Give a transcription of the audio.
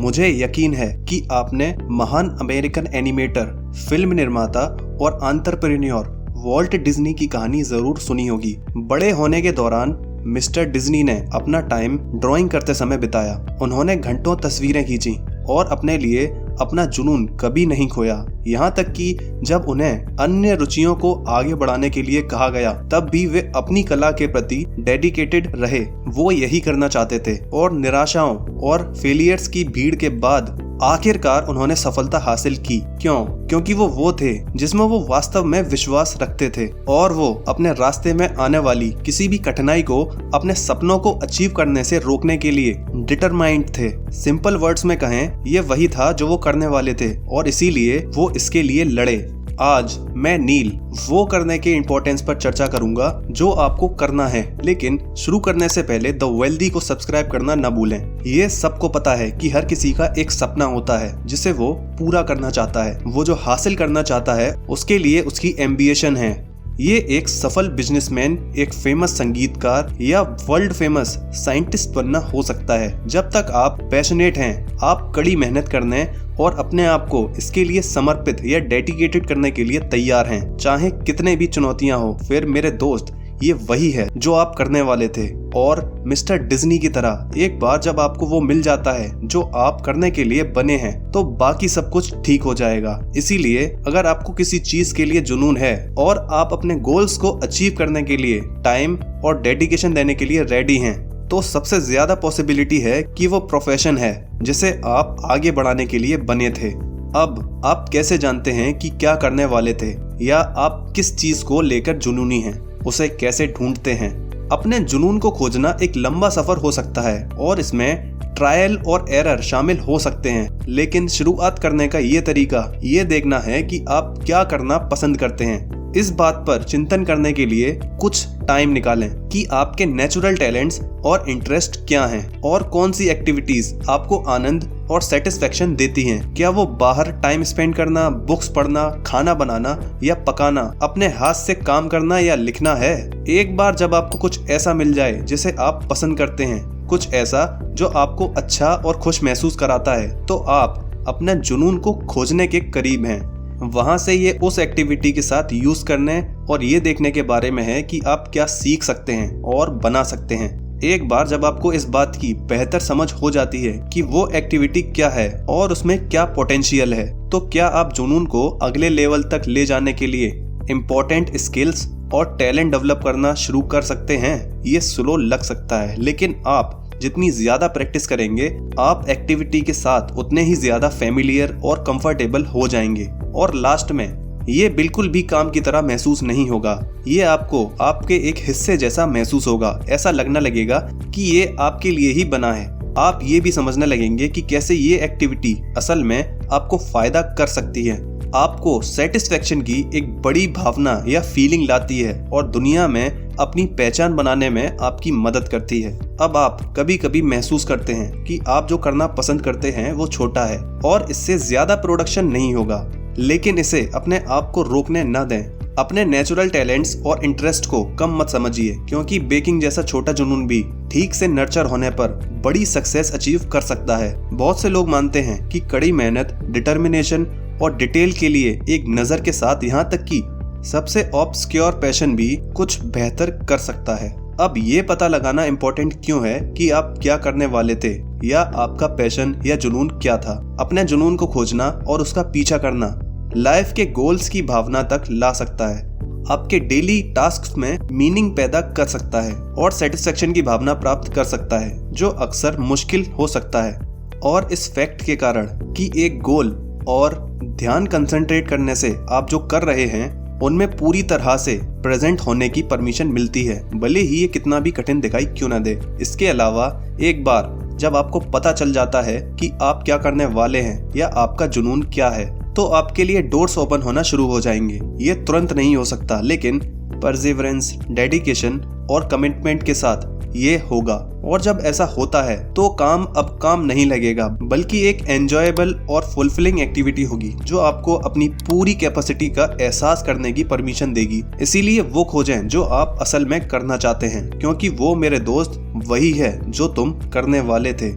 मुझे यकीन है कि आपने महान अमेरिकन एनिमेटर, फिल्म निर्माता और एंटरप्रेन्योर वॉल्ट डिज्नी की कहानी जरूर सुनी होगी। बड़े होने के दौरान मिस्टर डिज्नी ने अपना टाइम ड्राइंग करते समय बिताया। उन्होंने घंटों तस्वीरें खींची और अपने लिए अपना जुनून कभी नहीं खोया। यहाँ तक कि जब उन्हें अन्य रुचियों को आगे बढ़ाने के लिए कहा गया, तब भी वे अपनी कला के प्रति डेडिकेटेड रहे। वो यही करना चाहते थे और निराशाओं और फेलियर्स की भीड़ के बाद आखिरकार उन्होंने सफलता हासिल की। क्योंकि वो थे जिसमें वो वास्तव में विश्वास रखते थे और वो अपने रास्ते में आने वाली किसी भी कठिनाई को अपने सपनों को अचीव करने से रोकने के लिए डिटरमाइंड थे। सिंपल वर्ड्स में कहें, ये वही था जो वो करने वाले थे और इसीलिए वो इसके लिए लड़े। आज मैं नील वो करने के इम्पोर्टेंस पर चर्चा करूंगा जो आपको करना है, लेकिन शुरू करने से पहले द वेल्दी को सब्सक्राइब करना न भूलें। ये सबको पता है कि हर किसी का एक सपना होता है जिसे वो पूरा करना चाहता है। वो जो हासिल करना चाहता है उसके लिए उसकी एम्बिशन है। ये एक सफल बिजनेसमैन, एक फेमस संगीतकार या वर्ल्ड फेमस साइंटिस्ट बनना हो सकता है। जब तक आप पैशनेट हैं, आप कड़ी मेहनत करने और अपने आप को इसके लिए समर्पित या डेडिकेटेड करने के लिए तैयार हैं, चाहे कितने भी चुनौतियां हो, फिर मेरे दोस्त ये वही है जो आप करने वाले थे। और मिस्टर डिज्नी की तरह एक बार जब आपको वो मिल जाता है जो आप करने के लिए बने हैं, तो बाकी सब कुछ ठीक हो जाएगा। इसीलिए अगर आपको किसी चीज के लिए जुनून है और आप अपने गोल्स को अचीव करने के लिए टाइम और डेडिकेशन देने के लिए रेडी हैं, तो सबसे ज्यादा पॉसिबिलिटी है कि वो प्रोफेशन है जिसे आप आगे बढ़ाने के लिए बने थे। अब आप कैसे जानते हैं कि क्या करने वाले थे या आप किस चीज को लेकर जुनूनी हैं? उसे कैसे ढूंढते हैं? अपने जुनून को खोजना एक लंबा सफर हो सकता है और इसमें ट्रायल और एरर शामिल हो सकते हैं, लेकिन शुरुआत करने का ये तरीका ये देखना है कि आप क्या करना पसंद करते हैं। इस बात पर चिंतन करने के लिए कुछ टाइम निकालें कि आपके नेचुरल टैलेंट्स और इंटरेस्ट क्या हैं और कौन सी एक्टिविटीज आपको आनंद और सेटिस्फेक्शन देती हैं। क्या वो बाहर टाइम स्पेंड करना, बुक्स पढ़ना, खाना बनाना या पकाना, अपने हाथ से काम करना या लिखना है? एक बार जब आपको कुछ ऐसा मिल जाए जिसे आप पसंद करते हैं, कुछ ऐसा जो आपको अच्छा और खुश महसूस कराता है, तो आप अपने जुनून को खोजने के करीब हैं। वहां से ये उस एक्टिविटी के साथ यूज करने और ये देखने के बारे में है कि आप क्या सीख सकते हैं और बना सकते हैं। एक बार जब आपको इस बात की बेहतर समझ हो जाती है कि वो एक्टिविटी क्या है और उसमें क्या पोटेंशियल है, तो क्या आप जुनून को अगले लेवल तक ले जाने के लिए इम्पोर्टेंट स्किल्स और टैलेंट डेवलप करना शुरू कर सकते हैं। ये स्लो लग सकता है, लेकिन आप जितनी ज्यादा प्रैक्टिस करेंगे, आप एक्टिविटी के साथ उतने ही ज्यादा फेमिलियर और कंफर्टेबल हो जाएंगे। और लास्ट में ये बिल्कुल भी काम की तरह महसूस नहीं होगा। ये आपको आपके एक हिस्से जैसा महसूस होगा। ऐसा लगने लगेगा कि ये आपके लिए ही बना है। आप ये भी समझने लगेंगे कि कैसे ये एक्टिविटी असल में आपको फायदा कर सकती है, आपको सेटिस्फेक्शन की एक बड़ी भावना या फीलिंग लाती है और दुनिया में अपनी पहचान बनाने में आपकी मदद करती है। अब आप कभी कभी महसूस करते हैं कि आप जो करना पसंद करते हैं वो छोटा है और इससे ज्यादा प्रोडक्शन नहीं होगा, लेकिन इसे अपने आप को रोकने न दें। अपने नेचुरल टैलेंट्स और इंटरेस्ट को कम मत समझिए, क्योंकि बेकिंग जैसा छोटा जुनून भी ठीक से नर्चर होने पर बड़ी सक्सेस अचीव कर सकता है। बहुत से लोग मानते हैं कि कड़ी मेहनत, डिटर्मिनेशन और डिटेल के लिए एक नजर के साथ यहाँ तक कि सबसे ऑब्सक्योर पैशन भी कुछ बेहतर कर सकता है। अब ये पता लगाना इम्पोर्टेंट क्यों है कि आप क्या करने वाले थे या आपका पैशन या जुनून क्या था। अपने जुनून को खोजना और उसका पीछा करना लाइफ के गोल्स की भावना तक ला सकता है, आपके डेली टास्क्स में मीनिंग पैदा कर सकता है और सेटिस्फेक्शन की भावना प्राप्त कर सकता है, जो अक्सर मुश्किल हो सकता है। और इस फैक्ट के कारण कि एक गोल और ध्यान कंसंट्रेट करने से आप जो कर रहे हैं उनमें पूरी तरह से प्रेजेंट होने की परमिशन मिलती है, भले ही ये कितना भी कठिन दिखाई क्यों ना दे। इसके अलावा एक बार जब आपको पता चल जाता है कि आप क्या करने वाले हैं या आपका जुनून क्या है, तो आपके लिए डोर्स ओपन होना शुरू हो जाएंगे। ये तुरंत नहीं हो सकता, लेकिन परसिवरेंस, डेडिकेशन और कमिटमेंट के साथ ये होगा। और जब ऐसा होता है तो काम अब काम नहीं लगेगा, बल्कि एक एंजॉयबल और फुलफिलिंग एक्टिविटी होगी जो आपको अपनी पूरी कैपेसिटी का एहसास करने की परमिशन देगी। इसीलिए वो खोजें जो आप असल में करना चाहते हैं, क्योंकि वो मेरे दोस्त वही है जो तुम करने वाले थे।